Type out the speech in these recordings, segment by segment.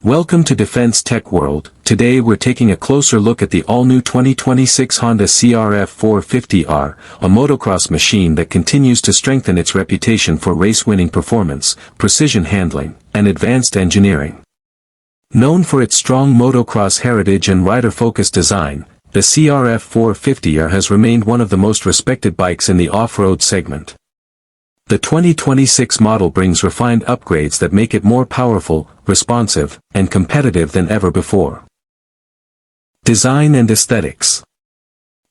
Welcome to Defense Tech World. Today we're taking a closer look at the all-new 2026 Honda CRF 450R, a motocross machine that continues to strengthen its reputation for race-winning performance, precision handling, and advanced engineering. Known for its strong motocross heritage and rider-focused design, the CRF 450R has remained one of the most respected bikes in the off-road segment. The 2026 model brings refined upgrades that make it more powerful, responsive, and competitive than ever before. Design and aesthetics.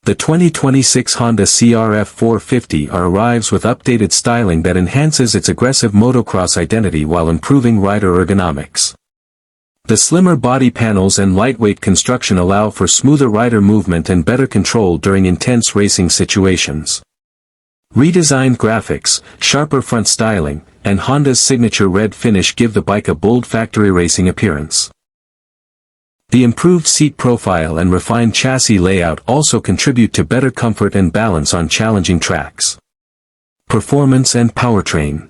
The 2026 Honda CRF 450R arrives with updated styling that enhances its aggressive motocross identity while improving rider ergonomics. The slimmer body panels and lightweight construction allow for smoother rider movement and better control during intense racing situations. Redesigned graphics, sharper front styling, and Honda's signature red finish give the bike a bold factory racing appearance. The improved seat profile and refined chassis layout also contribute to better comfort and balance on challenging tracks. Performance and powertrain.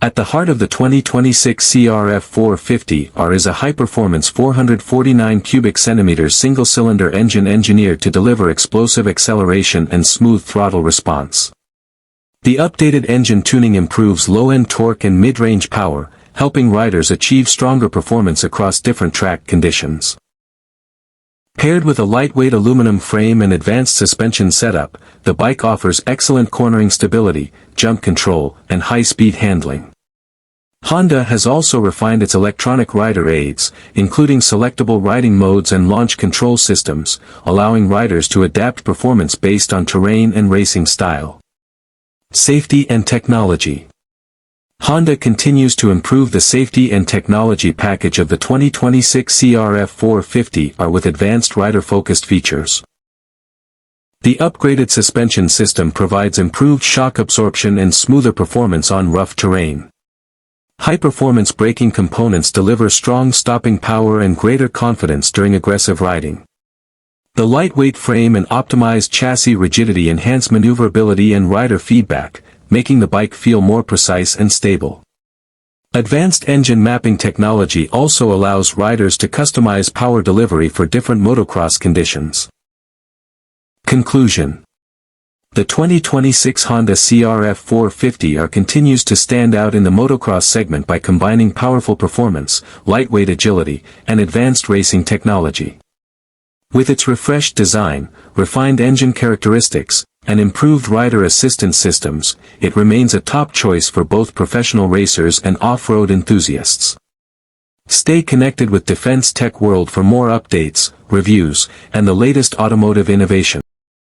At the heart of the 2026 CRF 450R is a high-performance 449 cubic centimeters single-cylinder engine engineered to deliver explosive acceleration and smooth throttle response. The updated engine tuning improves low-end torque and mid-range power, helping riders achieve stronger performance across different track conditions. Paired with a lightweight aluminum frame and advanced suspension setup, the bike offers excellent cornering stability, jump control, and high-speed handling. Honda has also refined its electronic rider aids, including selectable riding modes and launch control systems, allowing riders to adapt performance based on terrain and racing style. Safety and technology. Honda continues to improve the safety and technology package of the 2026 CRF 450R with advanced rider-focused features. The upgraded suspension system provides improved shock absorption and smoother performance on rough terrain. High-performance braking components deliver strong stopping power and greater confidence during aggressive riding. The lightweight frame and optimized chassis rigidity enhance maneuverability and rider feedback, making the bike feel more precise and stable. Advanced engine mapping technology also allows riders to customize power delivery for different motocross conditions. Conclusion. The 2026 Honda CRF 450R continues to stand out in the motocross segment by combining powerful performance, lightweight agility, and advanced racing technology. With its refreshed design, refined engine characteristics, and improved rider assistance systems, it remains a top choice for both professional racers and off-road enthusiasts. Stay connected with Defense Tech World for more updates, reviews, and the latest automotive innovation.